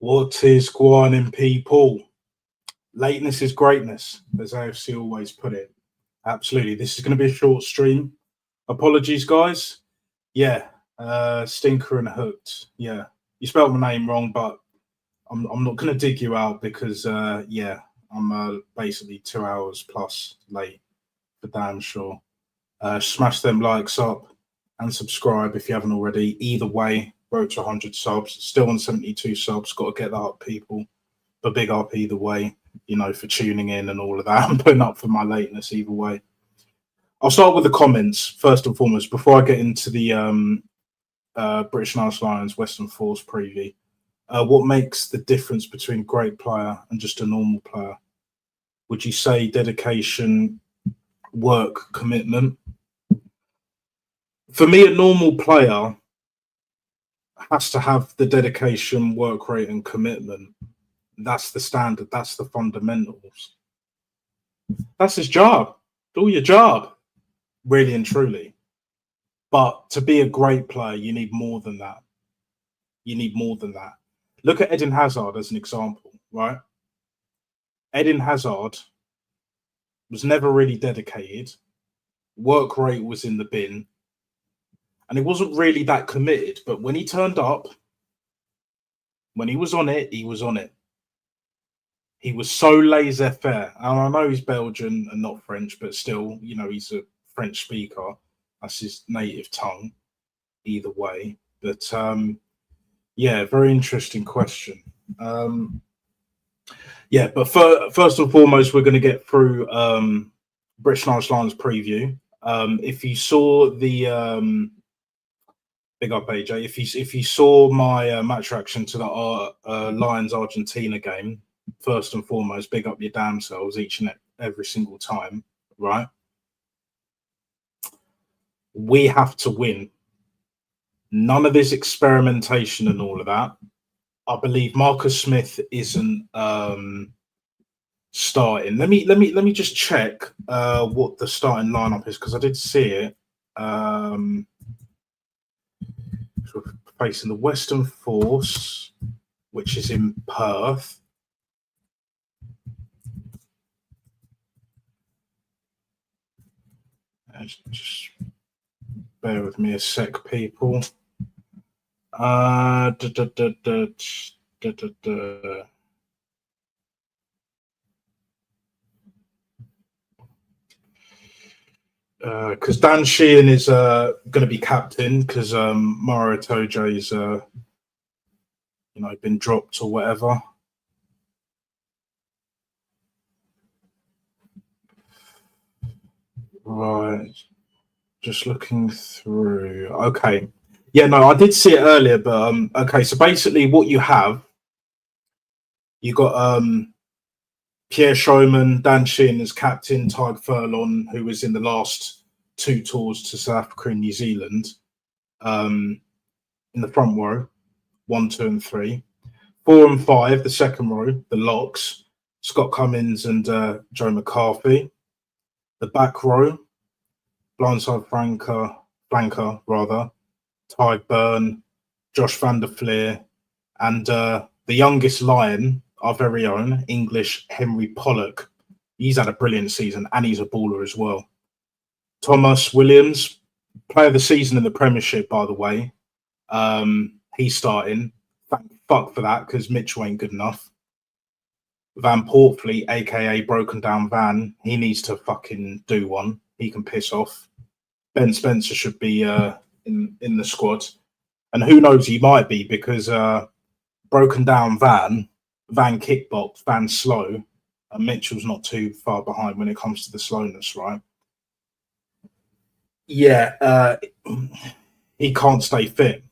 What is going on, people? Lateness is greatness, as AFC always put it. Absolutely. This is going to be a short stream. Apologies, guys. Yeah, stinker and hooked. Yeah, you spelled my name wrong, but I'm not going to dig you out because, yeah, I'm basically 2 hours plus late for damn sure. Smash them likes up and subscribe if you haven't already. Either way, road to 100 subs. Still on 72 subs. Got to get that up, people. But big up either way, for tuning in and all of that. I'm putting up for my lateness either way. I'll start with the comments first and foremost before I get into the British and Irish Lions Western Force preview. What makes the difference between a great player and just a normal player? Would you say dedication, work, commitment? For me, a normal player has to have the dedication, work rate, and commitment. That's the standard. That's the fundamentals. That's his job. Do your job, really and truly. But to be a great player, you need more than that. You need more than that. Look at Eden Hazard as an example, right? Eden Hazard was never really dedicated. Work rate was in the bin. And he wasn't really that committed. But when he turned up, when he was on it, he was on it. He was so laissez-faire. And I know he's Belgian and not French, but still, he's a French speaker. That's his native tongue, either way. But, yeah, very interesting question. Yeah, but first and foremost, we're going to get through British and Irish Lions preview. If you saw the... big up, AJ. If you saw my match reaction to the Lions Argentina game, first and foremost, big up your damn selves each and every single time, right? We have to win. None of this experimentation and all of that. I believe Marcus Smith isn't starting. Let me just check what the starting lineup is because I did see it. Facing the Western Force, which is in Perth. Just bear with me a sec, people. Because Dan Sheehan is going to be captain because Mario Tojo's been dropped or whatever. Right, just looking through. Okay, yeah, no, I did see it earlier, but okay. So basically, what you got Pierre Schoeman, Dan Sheehan as captain, Tyg Furlong, who was in the last 2 tours to South Africa and New Zealand, in the front row, 1, 2, and 3. 4 and 5, the second row, the locks, Scott Cummins and Joe McCarthy. The back row, blindside flanker, Ty Byrne, Josh van der Fleer, and the youngest Lion, our very own English Henry Pollock. He's had a brilliant season and he's a baller as well. Thomas Williams, player of the season in the Premiership, by the way. He's starting. Thank fuck for that because Mitchell ain't good enough. Van Portfleet, aka Broken Down Van, he needs to fucking do one. He can piss off. Ben Spencer should be in the squad, and who knows, he might be because Broken Down Van kickbox, Van slow, and Mitchell's not too far behind when it comes to the slowness, right? Yeah, he can't stay fit.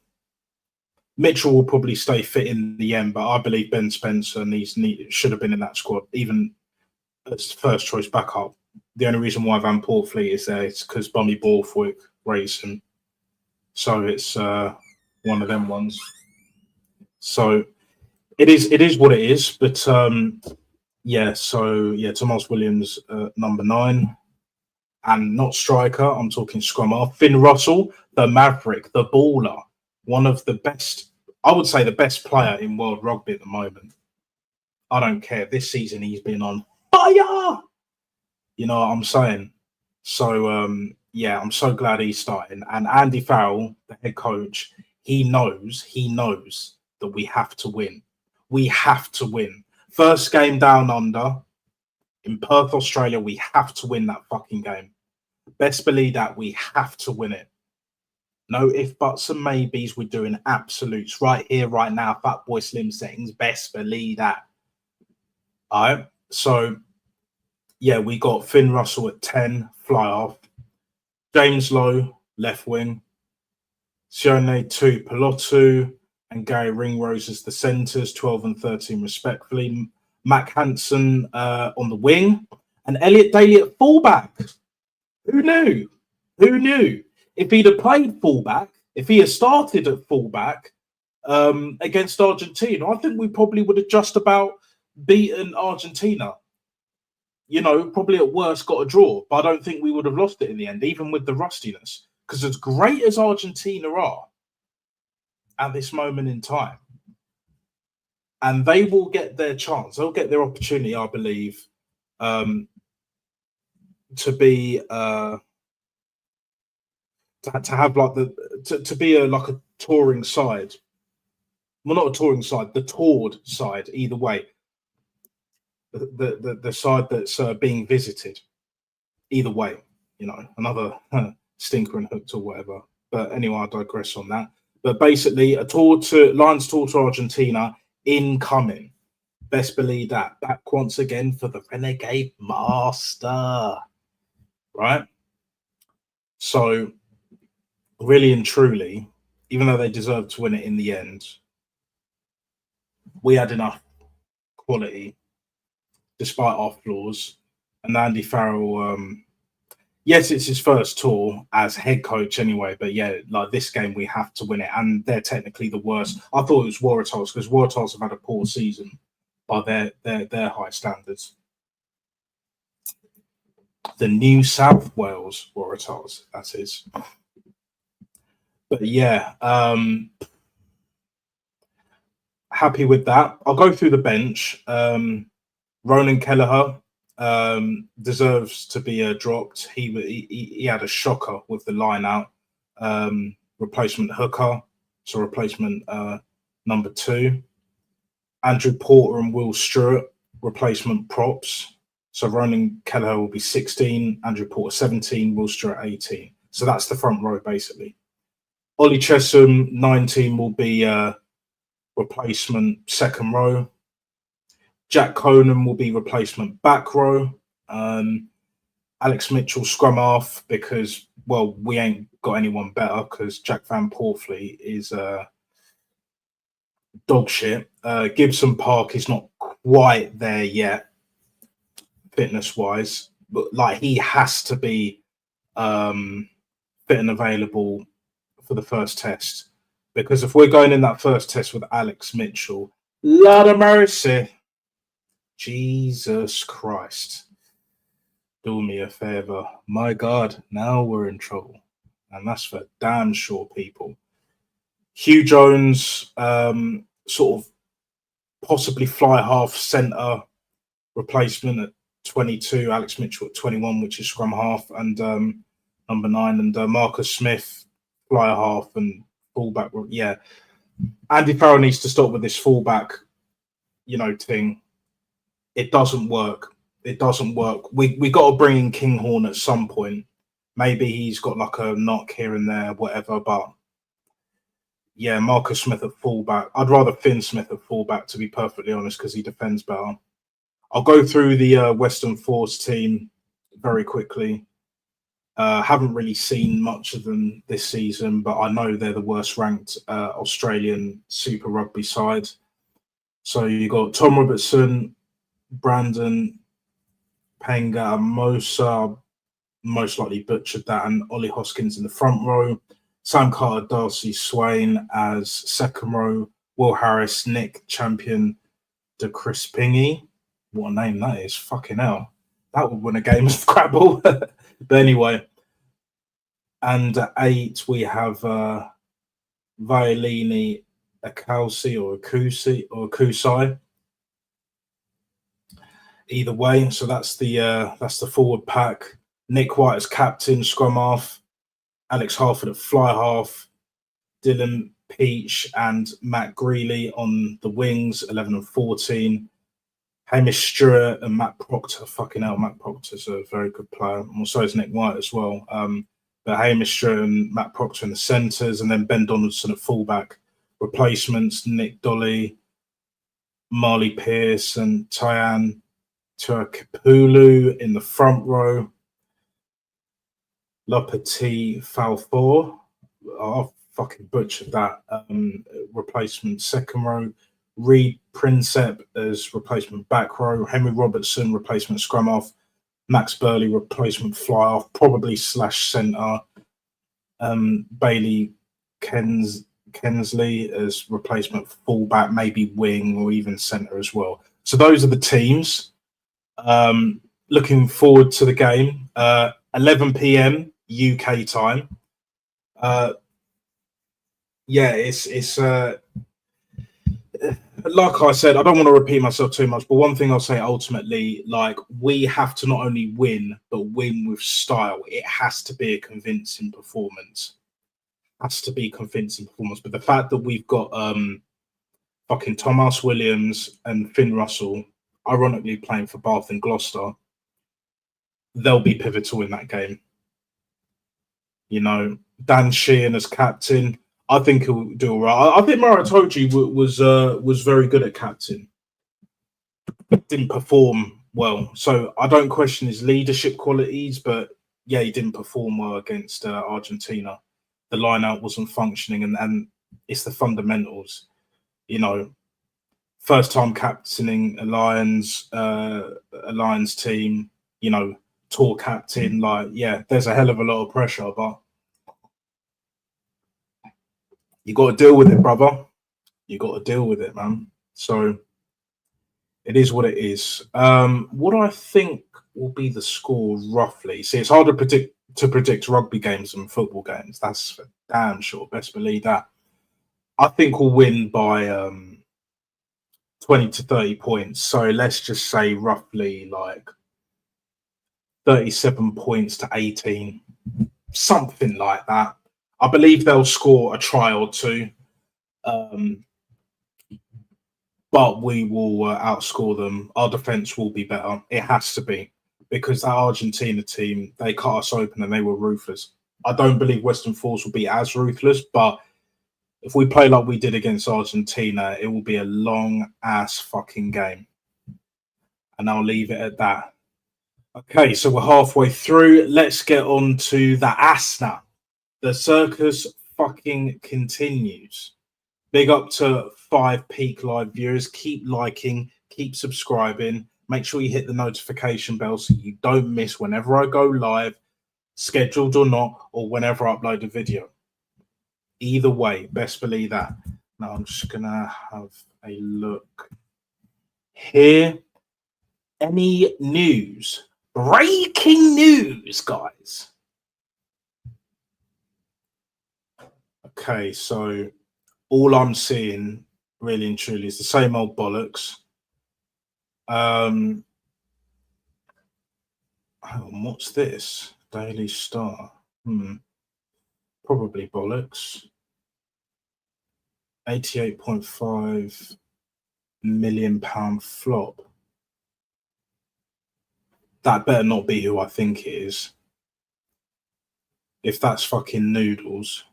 Mitchell will probably stay fit in the end, but I believe Ben Spencer should have been in that squad, even as first choice backup. The only reason why Van Portfleet is there is because Bummy Borthwick raised him. So it's one of them ones. So it is what it is. But yeah, so yeah, Thomas Williams, number 9. And not striker, I'm talking scrummer. Finn Russell, the Maverick, the baller. One of the best, I would say the best player in world rugby at the moment. I don't care. This season he's been on fire. You know what I'm saying? So yeah, I'm so glad he's starting. And Andy Farrell, the head coach, he knows that we have to win. We have to win. First game down under in Perth, Australia, we have to win that fucking game. Best believe that we have to win it. No if, buts, and maybes. We're doing absolutes right here, right now. Fat Boy Slim settings. Best believe that. All right. So, yeah, we got Finn Russell at 10, fly off. James Lowe, left wing. Sione Tu Pelotu and Gary Ringrose as the centres, 12 and 13 respectfully. Mac Hansen on the wing. And Elliot Daly at fullback. Who knew? Who knew? If he'd have played fullback, if he had started at fullback against Argentina, I think we probably would have just about beaten Argentina. You know, probably at worst got a draw, but I don't think we would have lost it in the end, even with the rustiness. Because as great as Argentina are at this moment in time, and they will get their chance, they'll get their opportunity, I believe, to be to have like to be like a touring side. Well, not a touring side, the toured side. Either way, the side that's being visited. Either way, you know, another stinker and hooked or whatever. But anyway, I digress on that. But basically, a tour to Lions tour to Argentina incoming. Best believe that. Back once again for the Renegade Master. Right? So, really and truly, even though they deserved to win it in the end, we had enough quality despite our flaws. And Andy Farrell, yes, it's his first tour as head coach anyway, but yeah, like this game, we have to win it. And they're technically the worst. I thought it was Waratahs because Waratahs have had a poor season by their high standards. The New South Wales Waratahs, that is. But yeah, happy with that. I'll go through the bench. Ronan Kelleher deserves to be dropped. He had a shocker with the line out. Replacement hooker, so replacement number 2. Andrew Porter and Will Stewart, replacement props. So Ronan Kelleher will be 16, Andrew Porter 17, Will Stewart 18. So that's the front row basically. Ollie Chesham 19 will be replacement second row. Jack Conan will be replacement back row. Alex Mitchell scrum half because, well, we ain't got anyone better because Jack Van Porthley is dog shit. Gibson Park is not quite there yet, fitness-wise, but like he has to be fit and available for the first test. Because if we're going in that first test with Alex Mitchell, Lord of mercy, Jesus Christ, do me a favor. My God, now we're in trouble. And that's for damn sure, people. Hugh Jones, sort of possibly fly half centre replacement at 22, Alex Mitchell at 21, which is scrum half, and number 9, and Marcus Smith, fly half and fullback. Yeah. Andy Farrell needs to stop with this fullback, you know, thing. It doesn't work. It doesn't work. We got to bring in Kinghorn at some point. Maybe he's got like a knock here and there, whatever. But yeah, Marcus Smith at fullback. I'd rather Finn Smith at fullback, to be perfectly honest, because he defends better. I'll go through the Western Force team very quickly. Haven't really seen much of them this season, but I know they're the worst ranked Australian Super Rugby side. So you got Tom Robertson, Brandon Penga, Mosa, most likely butchered that, and Ollie Hoskins in the front row. Sam Carter, Darcy Swain as second row. Will Harris, Nick Champion, De Crispingi. What a name that is. Fucking hell. That would win a game of Scrabble. But anyway. And at 8, we have Violini Akalsi or Akusai. Either way, so that's the forward pack. Nick White as captain, scrum half. Alex Harford at fly half. Dylan Peach and Matt Greeley on the wings, 11 and 14. Hamish Stewart and Matt Proctor. Fucking hell, Matt Proctor's a very good player. And so is Nick White as well. But Hamish Stewart and Matt Proctor in the centres, and then Ben Donaldson at fullback. Replacements: Nick Dolly, Marley Pierce, and Tyan Tuakipulu in the front row. Lapati Falfor. I've fucking butchered that. Replacement second row. Reed Princep as replacement back row. Henry Robertson, replacement scrum half. Max Burley, replacement fly off, probably slash centre. Bailey Kensley as replacement fullback, maybe wing or even centre as well. So those are the teams. Looking forward to the game. 11 p.m. UK time. It's like I said, I don't want to repeat myself too much, but one thing I'll say ultimately, like, we have to not only win, but win with style. It has to be a convincing performance. But the fact that we've got fucking Thomas Williams and Finn Russell, ironically playing for Bath and Gloucester, they'll be pivotal in that game. You know, Dan Sheehan as captain, I think he'll do all right. I think Maratoji was very good at captain. Didn't perform well, so I don't question his leadership qualities. But yeah, he didn't perform well against Argentina. The line-out wasn't functioning, and it's the fundamentals. You know, first time captaining a Lions team. You know, tour captain. Like, yeah, there's a hell of a lot of pressure, but you got to deal with it, brother. You got to deal with it, man. So it is what it is. What I think will be the score roughly. See, it's hard to predict rugby games and football games. That's for damn sure. Best believe that. I think we'll win by 20 to 30 points. So let's just say roughly like 37 points to 18, something like that. I believe they'll score a try or two, but we will outscore them. Our defence will be better. It has to be, because that Argentina team, they cut us open and they were ruthless. I don't believe Western Force will be as ruthless, but if we play like we did against Argentina, it will be a long-ass fucking game. And I'll leave it at that. Okay, so we're halfway through. Let's get on to the ASNA. The circus fucking continues. Big up to 5 peak live viewers. Keep liking, keep subscribing. Make sure you hit the notification bell so you don't miss whenever I go live, scheduled or not, or whenever I upload a video. Either way, best believe that. Now I'm just going to have a look here. Any news? Breaking news, guys. Okay, so all I'm seeing, really and truly, is the same old bollocks. What's this? Daily Star. Probably bollocks. 88.5 million pound flop. That better not be who I think it is. If that's fucking noodles.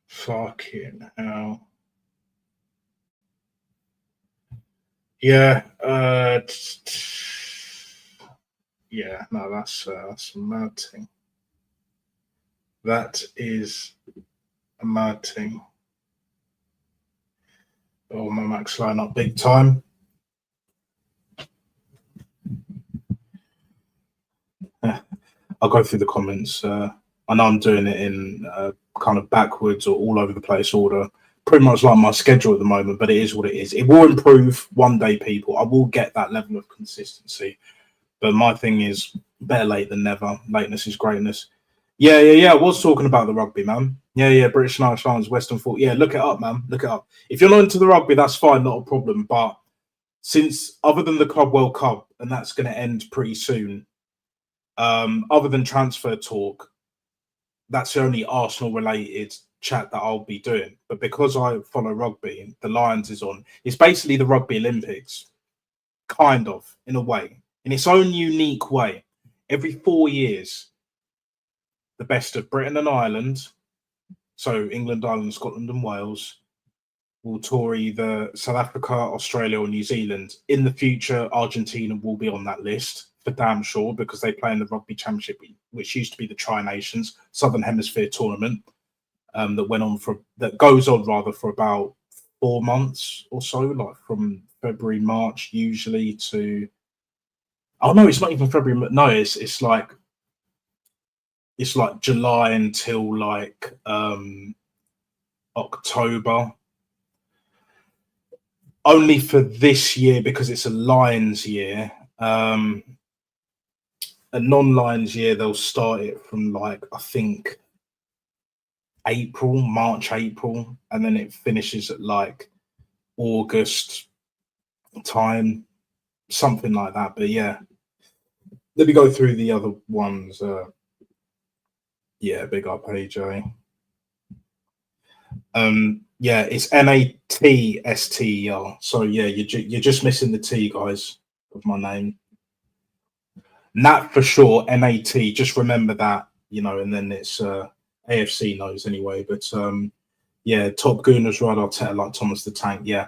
Fucking hell. Yeah. Yeah, no, that's a mad thing. That is a mad thing. Oh, my Mac's line up big time. I'll go through the comments. I know I'm doing it in kind of backwards or all over the place order. Pretty much like my schedule at the moment, but it is what it is. It will improve one day, people. I will get that level of consistency. But my thing is better late than never. Lateness is greatness. Yeah. I was talking about the rugby, man. Yeah. British and Irish Lions, Western Foot. Yeah, look it up, man. Look it up. If you're not into the rugby, that's fine, not a problem. But since other than the Club World Cup, and that's going to end pretty soon, other than transfer talk, that's the only Arsenal related chat that I'll be doing. But because I follow rugby, the Lions is on. It's basically the Rugby Olympics, kind of, in a way, in its own unique way. Every 4 years, the best of Britain and Ireland, so England, Ireland, Scotland, and Wales, will tour either South Africa, Australia, or New Zealand. In the future, Argentina will be on that list for damn sure because they play in the Rugby Championship, which used to be the Tri Nations Southern Hemisphere tournament that goes on for about 4 months or so, like from February, March, usually to. Oh no, it's not even February. No, it's like July until like October. Only for this year because it's a Lions year. A non-Lions year, they'll start it from like I think March, April, and then it finishes at like August time, something like that. But yeah, let me go through the other ones. Yeah, big up AJ. Yeah, it's NATSTER. So yeah, you're just missing the T, guys, of my name. Nat for sure, NAT. Just remember that, and then it's AFC knows anyway. But yeah, Top Gooners Ride Arteta like Thomas the Tank. Yeah,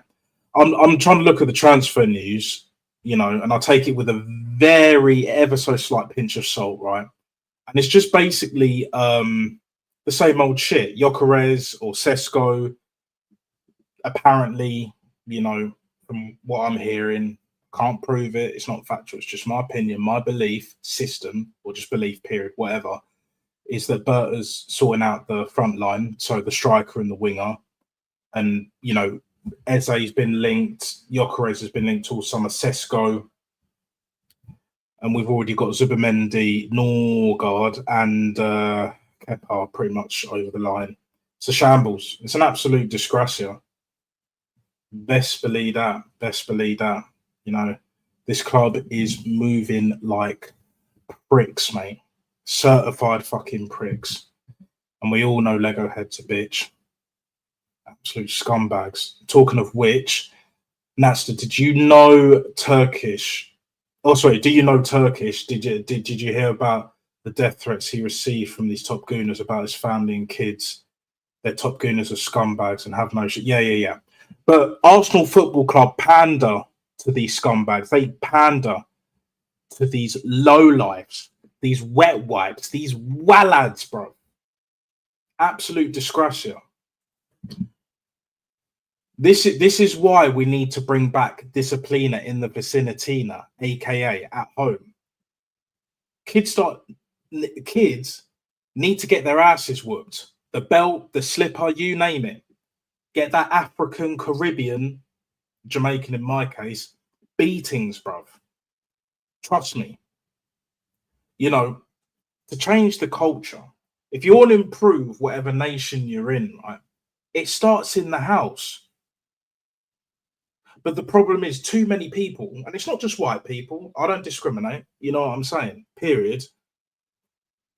I'm trying to look at the transfer news, and I take it with a very ever so slight pinch of salt, right? And it's just basically the same old shit. Gyökeres or Sesko, apparently, from what I'm hearing, can't prove it. It's not factual. It's just my opinion, my belief system, or just belief period, whatever, is that Berta's sorting out the front line, so the striker and the winger. And, Eze's been linked. Gyökeres has been linked all summer. Sesko. And we've already got Zubimendi, Norgard, and Kepa pretty much over the line. It's a shambles. It's an absolute disgrace here. Best believe that. This club is moving like pricks, mate. Certified fucking pricks. And we all know Lego head's a bitch. Absolute scumbags. Talking of which, Natster, did you know Turkish? Oh, sorry. Do you know Turkish? Did you hear about the death threats he received from these top gooners about his family and kids? Their top gooners are scumbags and have no shit. Yeah. But Arsenal Football Club pander to these scumbags. They pander to these lowlifes, these wet wipes, these wallads, bro. Absolute disgrace. This is why we need to bring back Disciplina in the Vicinatina, aka at home. Kids need to get their asses whooped. The belt, the slipper, you name it. Get that African, Caribbean, Jamaican in my case, beatings, bruv. Trust me. To change the culture, if you want to improve whatever nation you're in, right, it starts in the house. But the problem is too many people, and it's not just white people. I don't discriminate. You know what I'm saying? Period.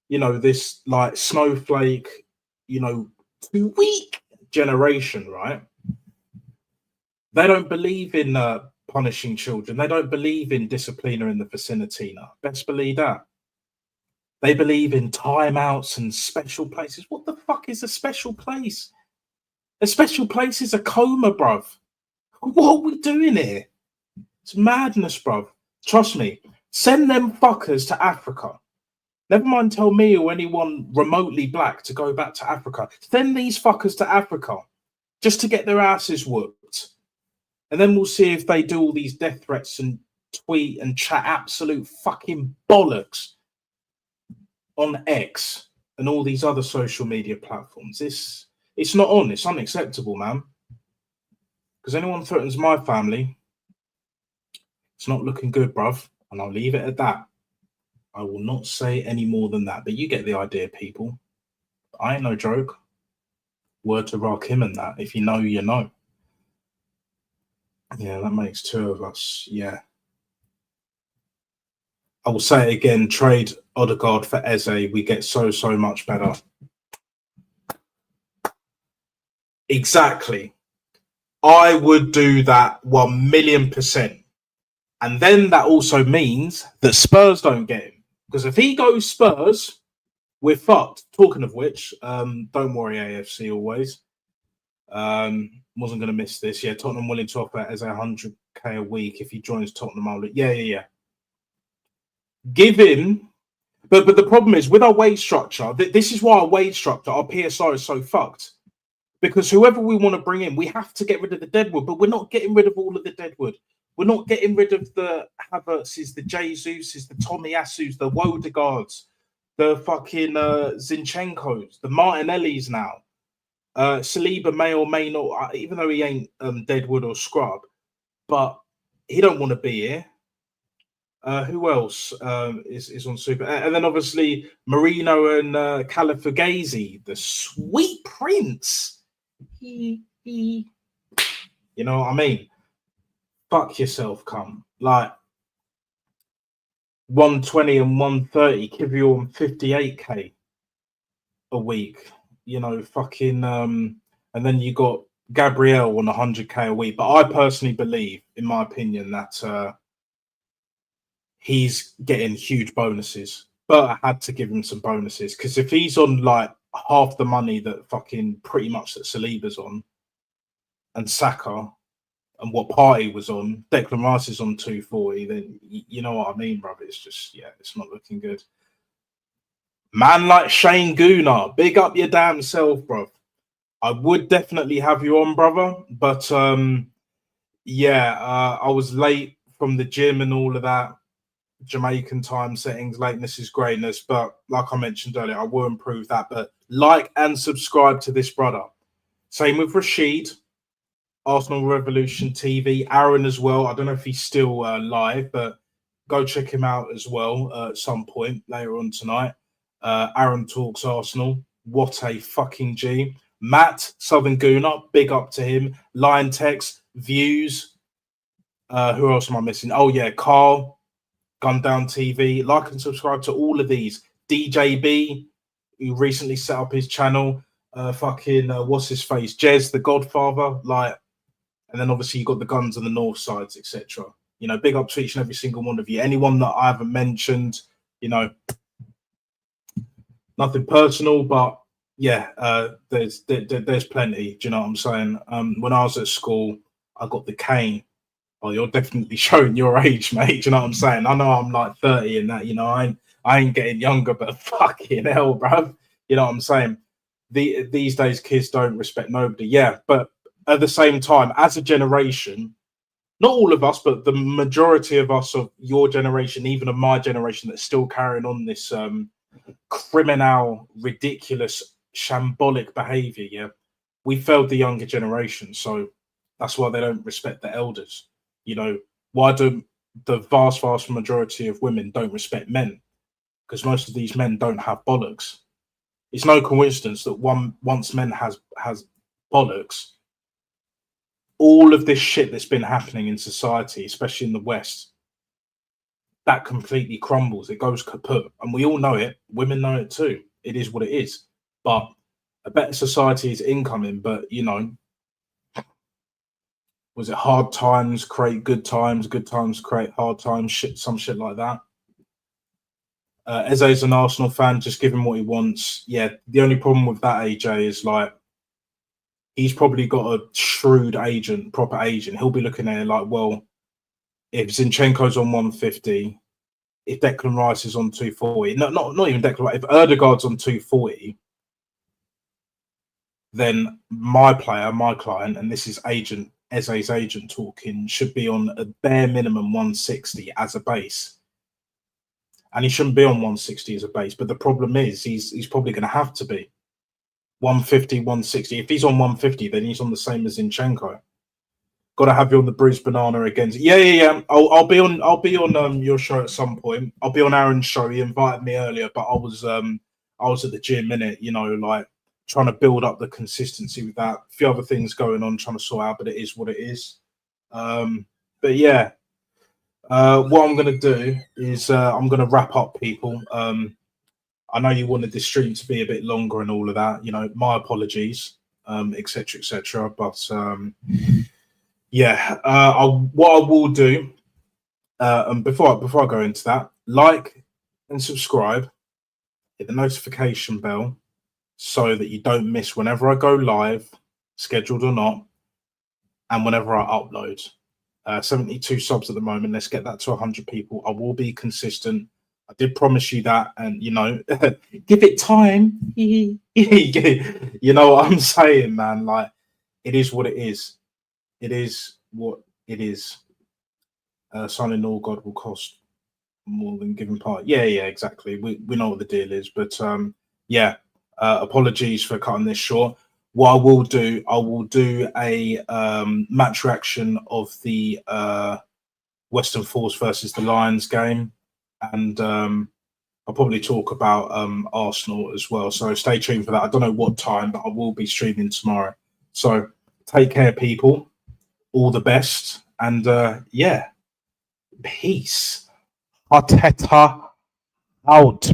This like snowflake, too weak generation, right? They don't believe in punishing children. They don't believe in Disciplina in the Vicinatina. Best believe that. They believe in timeouts and special places. What the fuck is a special place? A special place is a coma, bruv. What are we doing here? It's madness, bruv. Trust me. Send them fuckers to Africa. Never mind tell me or anyone remotely black to go back to Africa. Send these fuckers to Africa just to get their asses whooped. And then we'll see if they do all these death threats and tweet and chat absolute fucking bollocks on X and all these other social media platforms. It's not on. It's unacceptable, man. Because anyone threatens my family, it's not looking good, bruv. And I'll leave it at that. I will not say any more than that, but you get the idea, people. I ain't no joke. Word to Rakim and that. If you know, you know. Yeah, that makes two of us. Yeah. I will say it again, trade Odegaard for Eze. We get so much better. Exactly. I would do that 1,000,000%. And then that also means that Spurs don't get him. Because if he goes Spurs, we're fucked. Talking of which, don't worry, AFC always. Wasn't going to miss this. Yeah, Tottenham willing to offer as 100k a week if he joins Tottenham. Yeah. Give him. But the problem is with our wage structure, this is why our wage structure, our PSR is so fucked. Because whoever we want to bring in, we have to get rid of the deadwood, but we're not getting rid of all of the deadwood. We're not getting rid of the Havertzes, the Jesuses, the Tomiyasus, the Wodegaards, the fucking Zinchenko's, the Martinellis now. Saliba may or may not, even though he ain't deadwood or scrub, but he don't want to be here. Who else is on super? And then obviously Marino and Calafugasi, the sweet prince. You know what I mean? Fuck yourself, come. Like 120 and 130, give you on 58k a week. You know, fucking and then you got Gabriel on 100k a week. But I personally believe, in my opinion, that he's getting huge bonuses. But I had to give him some bonuses because if he's on like half the money that fucking pretty much that Saliba's on and Saka and what Party was on, Declan Rice is on 240, then you know what I mean, bruv. It's just, yeah, it's not looking good. Man like Shane Gooner, big up your damn self, bruv. I would definitely have you on, brother, but yeah, I was late from the gym and all of that. Jamaican time settings, lateness is greatness, but like I mentioned earlier, I will improve that. But like and subscribe to this brother. Same with Rashid, Arsenal Revolution TV, Aaron as well. I don't know if he's still live, but go check him out as well at some point later on tonight. Aaron Talks Arsenal. What a fucking G. Matt, Southern Gooner, big up to him. Lion Text, Views. Who else am I missing? Oh, yeah, Carl, Gun Down TV. Like and subscribe to all of these. DJB, who recently set up his channel. What's his face? Jez, the Godfather. Like, and then obviously you got the Guns on the North Sides, etc. You know, big up to each and every single one of you. Anyone that I haven't mentioned, you know, nothing personal, but yeah, there's plenty. Do you know what I'm saying? When I was at school, I got the cane. Oh, you're definitely showing your age, mate. Do you know what I'm saying? I know I'm like 30 and that, you know, I ain't getting younger, but fucking hell, bruv. You know what I'm saying? These days, kids don't respect nobody. Yeah, but at the same time, as a generation, not all of us, but the majority of us of your generation, even of my generation, that's still carrying on this criminal, ridiculous, shambolic behavior. Yeah, we failed the younger generation, so that's why they don't respect the elders. You know, why do the vast majority of women don't respect men? Because most of these men don't have bollocks. It's no coincidence that once men has bollocks, all of this shit that's been happening in society, especially in the West, that completely crumbles. It goes kaput. And we all know it. Women know it too. It is what it is. But a better society is incoming. But, you know, was it hard times create good times create hard times, some shit like that. Eze's an Arsenal fan, just give him what he wants. Yeah, the only problem with that, AJ, is like he's probably got a shrewd agent, proper agent. He'll be looking at it like, well, if Zinchenko's on 150, if Declan Rice is on 240, not even Declan Rice, if Erdegaard's on 240, then my client, and this is Eze's agent talking, should be on a bare minimum 160 as a base. And he shouldn't be on 160 as a base. But the problem is he's probably going to have to be 150, 160. If he's on 150, then he's on the same as Zinchenko. Got to have you on the bruised banana again. Yeah. I'll be on. I'll be on your show at some point. I'll be on Aaron's show. He invited me earlier, but I was at the gym in it. Like trying to build up the consistency with that. A few other things going on, trying to sort out, but it is what it is. But yeah, what I'm gonna do is I'm gonna wrap up, people. I know you wanted this stream to be a bit longer and all of that. My apologies, etc., etc. But yeah, what I will do, and before I go into that, like and subscribe, hit the notification bell so that you don't miss whenever I go live, scheduled or not, and whenever I upload. 72 subs at the moment. Let's get that to 100 people. I will be consistent. I did promise you that, and give it time. You know what I'm saying, man? Like, it is what it is. It is what it is. Son in law, God will cost more than giving part. Yeah, exactly. We know what the deal is, but yeah. Apologies for cutting this short. What I will do a match reaction of the Western Force versus the Lions game, and I'll probably talk about Arsenal as well. So stay tuned for that. I don't know what time, but I will be streaming tomorrow. So take care, people. All the best, and yeah, peace. Arteta out.